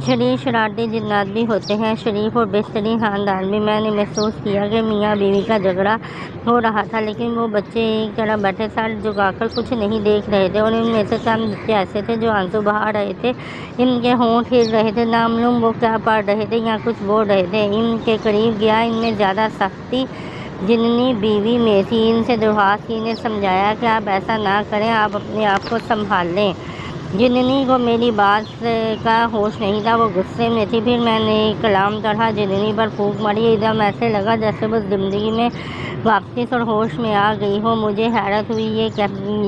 شریف شرارتی جنات بھی ہوتے ہیں، شریف اور بہترین خاندان بھی۔ میں نے محسوس کیا کہ میاں بیوی کا جھگڑا ہو رہا تھا، لیکن وہ بچے ایک طرح بیٹھے سر جھکا کر کچھ نہیں دیکھ رہے تھے، اور ان میں سے چند بچے ایسے تھے جو آنسو بہا رہے تھے، ان کے ہونٹ ہل رہے تھے، نامعلوم وہ کیا پڑھ رہے تھے یا کچھ بول رہے تھے۔ ان کے قریب گیا، ان میں زیادہ سختی جننی بیوی میں تھی، ان سے درخواست کی، انہیں سمجھایا کہ آپ ایسا نہ کریں، آپ اپنے آپ کو سنبھال لیں۔ جننی کو میری بات کا ہوش نہیں تھا، وہ غصے میں تھی۔ پھر میں نے ایک کلام طرح جننی پر پھونک ماری، ایک دم ایسے لگا جیسے وہ زندگی میں واپس اور ہوش میں آ گئی ہو۔ مجھے حیرت ہوئی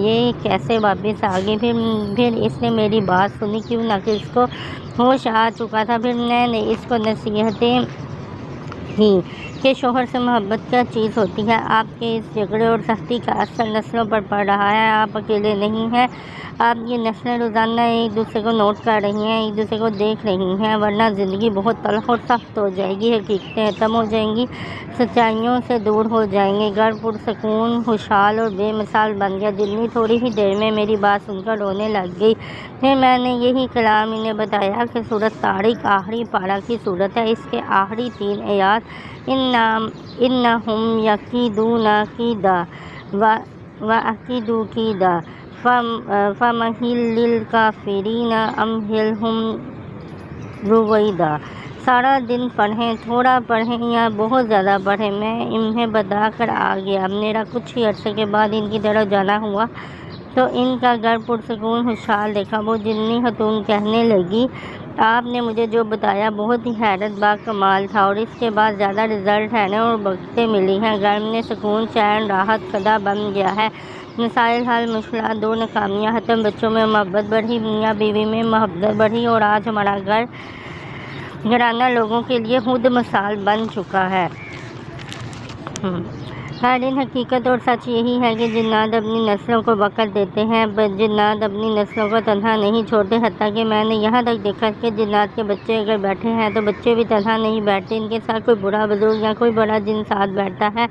یہ کیسے واپس آ گئی۔ پھر اس نے میری بات سنی، کیوں نہ کہ اس کو ہوش آ چکا تھا۔ پھر میں نے اس کو نصیحتیں کی کہ شوہر سے محبت کیا چیز ہوتی ہے، آپ کے اس جھگڑے اور سختی کا اثر نسلوں پر پڑ رہا ہے، آپ اکیلے نہیں ہیں، آپ کی نسلیں روزانہ ایک دوسرے کو نوٹ کر رہی ہیں، ایک دوسرے کو دیکھ رہی ہیں، ورنہ زندگی بہت تلخ اور سخت ہو جائے گی، حقیقتیں ختم ہو جائیں گی، سچائیوں سے دور ہو جائیں گے، گھر پرسکون، خوشحال اور بے مثال بن گیا۔ جننی تھوڑی ہی دیر میں میری بات سن کر رونے لگ گئی۔ پھر میں نے یہی کلام انہیں بتایا کہ سورۃ طارق آخری پارہ کی سورت ہے، اس کے آخری 3 آیات اِنَّهُمْ یَکِیدُونَ کیدا وَأَکِیدُ کیدا فَمَہِّلِ لِلْکَافِرِینَ أَمْہِلْہُمْ رُوَیدًا۔ سارا دن پڑھیں، تھوڑا پڑھیں یا بہت زیادہ پڑھیں، میں انہیں بتا کر آ گیا۔ میرا کچھ ہی عرصے کے بعد ان کی طرف جانا ہوا تو ان کا گھر پرسکون خوشحال دیکھا۔ وہ جننی خاتون کہنے لگی، آپ نے مجھے جو بتایا بہت ہی حیرت با کمال تھا، اور اس کے بعد زیادہ رزلٹ ہیں اور برکتیں ملی ہیں، گھر میں سکون، چین، راحت قدہ بن گیا ہے، مسائل حل، مشکلات دور، ناکامیاں ختم، بچوں میں محبت بڑھی، میاں بیوی میں محبت بڑھی، اور آج ہمارا گھرانہ لوگوں کے لیے خود مثال بن چکا ہے۔ خیرین، حقیقت اور سچ یہی ہے کہ جنات اپنی نسلوں کو وقت دیتے ہیں، جنات اپنی نسلوں کو تنہا نہیں چھوڑتے، حتیٰ کہ میں نے یہاں تک دیکھا کہ جنات کے بچے اگر بیٹھے ہیں تو بچے بھی تنہا نہیں بیٹھتے، ان کے ساتھ کوئی بڑا بزرگ یا کوئی بڑا جن ساتھ بیٹھتا ہے،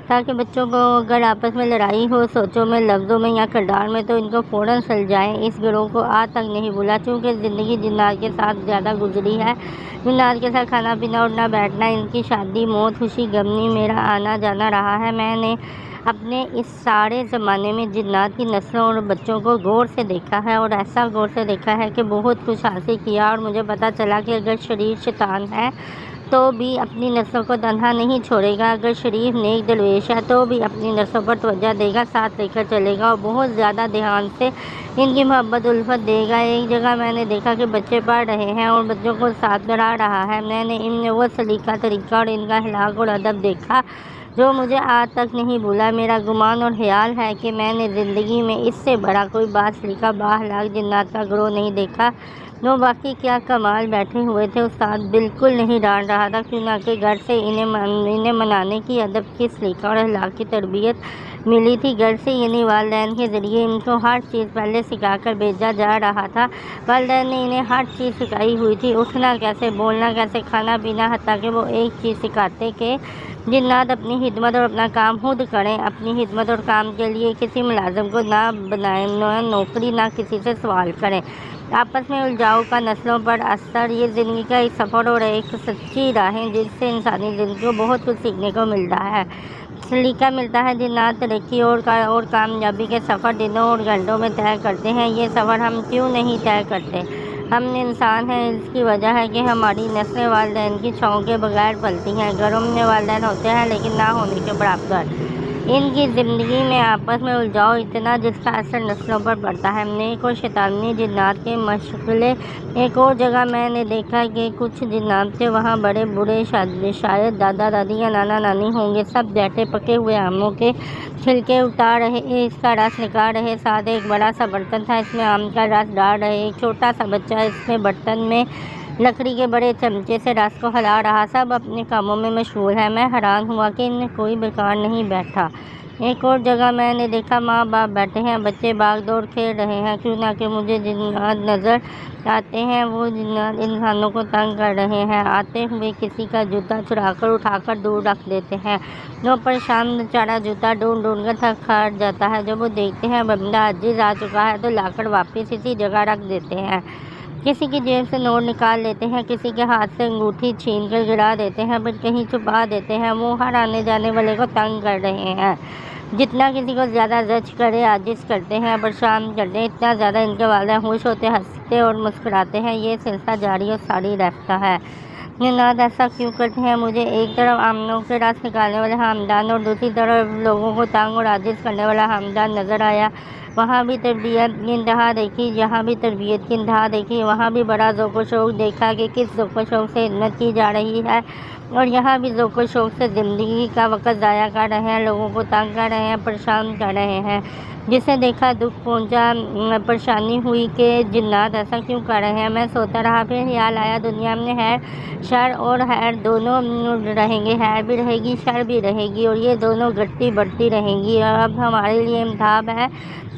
تاکہ بچوں کو اگر آپس میں لڑائی ہو، سوچوں میں، لفظوں میں یا کردار میں، تو ان کو فوراً سلجھائیں۔ اس گروہ کو آج تک نہیں بھولا، چونکہ زندگی جنات کے ساتھ زیادہ گزری ہے، جنات کے ساتھ کھانا پینا، اٹھنا بیٹھنا، ان کی شادی، موت، خوشی، غمی، میرا آنا جانا رہا ہے۔ میں نے اپنے اس سارے زمانے میں جنات کی نسلوں اور بچوں کو غور سے دیکھا ہے، اور ایسا غور سے دیکھا ہے کہ بہت کچھ حاصل کیا، اور مجھے پتہ چلا کہ اگر شریر شیطان ہے تو بھی اپنی نسلوں کو تنہا نہیں چھوڑے گا، اگر شریف نیک درویش ہے تو بھی اپنی نسلوں پر توجہ دے گا، ساتھ لے کر چلے گا، اور بہت زیادہ دھیان سے ان کی محبت الفت دے گا۔ ایک جگہ میں نے دیکھا کہ بچے پڑھ رہے ہیں اور بچوں کو ساتھ پڑھا رہا ہے، میں نے ان میں وہ سلیقہ، طریقہ اور ان کا اخلاق اور ادب دیکھا جو مجھے آج تک نہیں بھولا۔ میرا گمان اور خیال ہے کہ میں نے زندگی میں اس سے بڑا کوئی با سلیقہ، با اخلاق جنات کا گروہ نہیں دیکھا۔ وہ باقی کیا کمال بیٹھے ہوئے تھے، استاد بالکل نہیں ڈانٹ رہا تھا، کیوں نہ کہ گھر سے انہیں منانے کی، ادب کی، سلیقہ اور اخلاق کی تربیت ملی تھی، گھر سے یعنی والدین کے ذریعے ان کو ہر چیز پہلے سکھا کر بھیجا جا رہا تھا، والدین نے انہیں ہر چیز سکھائی ہوئی تھی، اٹھنا کیسے، بولنا کیسے، کھانا پینا، حتیٰ کہ وہ ایک چیز سکھاتے کہ جنات اپنی خدمت اور اپنا کام خود کریں، اپنی خدمت اور کام کے لیے کسی ملازم کو نہ بنائیں، نہ نوکری، نہ کسی سے سوال کریں۔ آپس میں الجھاؤ کا نسلوں پر اثر، یہ زندگی کا ایک سفر اور ایک سچی راہ ہے جس سے انسانی زندگی کو بہت کچھ سیکھنے کو ملتا ہے، سلیقہ ملتا ہے۔ جنات ترقی اور کامیابی کے سفر دنوں اور گھنٹوں میں طے کرتے ہیں، یہ سفر ہم کیوں نہیں طے کرتے؟ ہم انسان ہیں، اس کی وجہ ہے کہ ہماری نسلیں والدین کی چھاؤں کے بغیر پلتی ہیں، گھروں میں والدین ہوتے ہیں لیکن نہ ہونے کے برابر، ان کی زندگی میں آپس میں الجھاؤ اتنا جس کا اثر نسلوں پر پڑتا ہے، نیک اور شیطانی جنات کے مشغلے۔ ایک اور جگہ میں نے دیکھا کہ کچھ جنات تھے، وہاں بڑے بوڑھے، شاید دادا دادی یا نانا نانی ہوں گے، سب بیٹھے پکے ہوئے آموں کے چھلکے اتار رہے، اس کا رس نکال رہے، ساتھ ایک بڑا سا برتن تھا، اس میں آم کا رس ڈال رہے، ایک چھوٹا سا بچہ اس میں برتن میں لکڑی کے بڑے چمچے سے رس کو ہلا رہا، سب اپنے کاموں میں مشغول ہیں، میں حیران ہوا کہ ان میں کوئی بیکار نہیں بیٹھا۔ ایک اور جگہ میں نے دیکھا ماں باپ بیٹھے ہیں، بچے باغ دوڑ کھیل رہے ہیں، کیوں نہ کہ مجھے جنات نظر آتے ہیں، وہ جنات انسانوں کو تنگ کر رہے ہیں، آتے ہوئے کسی کا جوتا چرا کر اٹھا کر دور رکھ دیتے ہیں، وہ پریشان بیچارہ جوتا ڈھونڈ ڈھونڈ کر تھک ہار جاتا ہے، جب وہ دیکھتے ہیں بندہ عاجز آ چکا ہے تو لا کر واپس اسی جگہ رکھ دیتے ہیں۔ کسی کی جیب سے نوٹ نکال لیتے ہیں، کسی کے ہاتھ سے انگوٹھی چھین کر گرا دیتے ہیں، پھر کہیں چھپا دیتے ہیں۔ وہ ہر آنے جانے والے کو تنگ کر رہے ہیں۔ جتنا کسی کو زیادہ زجر کرے، عاجز کرتے ہیں، پریشان کرتے ہیں، اتنا زیادہ ان کے والدین خوش ہوتے، ہنستے اور مسکراتے ہیں۔ یہ سلسلہ جاری اور ساری رہتا ہے۔ یہ نعت ایسا کیوں کرتے ہیں؟ مجھے ایک طرف آمنوں کے راز نکالنے والے حمدان اور دوسری طرف لوگوں کو تنگ اور عاجز کرنے والا حمدان نظر آیا۔ وہاں بھی تربیت کی انتہا دیکھی، جہاں بھی تربیت کی انتہا دیکھی، وہاں بھی بڑا ذوق و شوق دیکھا کہ کس ذوق و شوق سے خدمت کی جا رہی ہے، اور یہاں بھی ذوق و شوق سے زندگی کا وقت ضائع کر رہے ہیں، لوگوں کو تنگ کر رہے ہیں، پریشان کر رہے ہیں۔ جسے دیکھا دکھ پہنچا، پریشانی ہوئی کہ جنات ایسا کیوں کر رہے ہیں۔ میں سوتا رہا، پھر خیال آیا دنیا میں شر اور خیر دونوں رہیں گے، خیر بھی رہے گی، شر بھی رہے گی، اور یہ دونوں گھٹتی بڑھتی رہیں گی۔ اب ہمارے لیے انتخاب ہے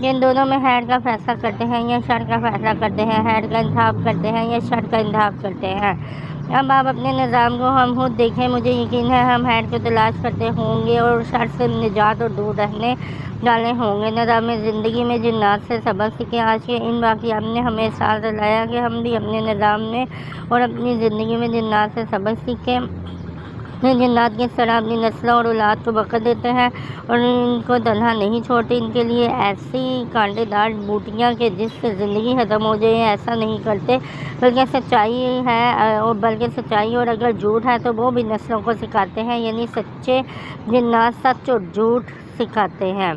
کہ ان دونوں میں خیر کا فیصلہ کرتے ہیں یا شر کا فیصلہ کرتے ہیں، خیر کا انتخاب کرتے ہیں یا شر کا انتخاب کرتے ہیں۔ اب آپ اپنے نظام کو ہم خود دیکھیں، مجھے یقین ہے ہم خیر کو تلاش کرتے ہوں گے اور شر سے نجات اور دور رہنے والے ہوں گے۔ نظام زندگی میں جنات سے سبق سیکھیں۔ آج کے ان واقعات نے ہمیں احساس دلایا کہ ہم بھی اپنے نظام میں اور اپنی زندگی میں جنات سے سبق سیکھیں۔ یہ جنات کس طرح اپنی نسلوں اور اولاد کو بقا دیتے ہیں اور ان کو تنہا نہیں چھوڑتے، ان کے لیے ایسی کانٹے دار بوٹیاں کہ جس سے زندگی ختم ہو جائے، ایسا نہیں کرتے، بلکہ سچائی اور اگر جھوٹ ہے تو وہ بھی نسلوں کو سکھاتے ہیں، یعنی سچے جنات سچ اور جھوٹ سکھاتے ہیں،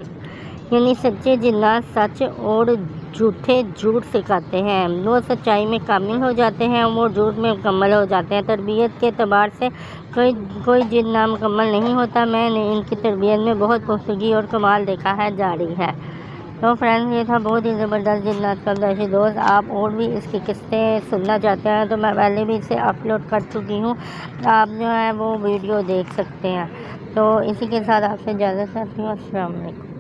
یعنی سچے جنات سچ اور جھوٹے جھوٹ سکھاتے ہیں۔ وہ سچائی میں کامل ہو جاتے ہیں، وہ جھوٹ میں مکمل ہو جاتے ہیں۔ تربیت کے اعتبار سے کوئی جن نامکمل نہیں ہوتا۔ میں نے ان کی تربیت میں بہت پختگی اور کمال دیکھا ہے، جاری ہے۔ تو فرینڈز، یہ تھا بہت ہی زبردست جنات کا پدائشی دوست۔ آپ اور بھی اس کی قسطیں سننا چاہتے ہیں تو میں پہلے بھی اسے اپلوڈ کر چکی ہوں، آپ جو ہے وہ ویڈیو دیکھ سکتے ہیں۔ تو اسی کے ساتھ آپ سے اجازت چاہتی ہوں۔ السلام علیکم۔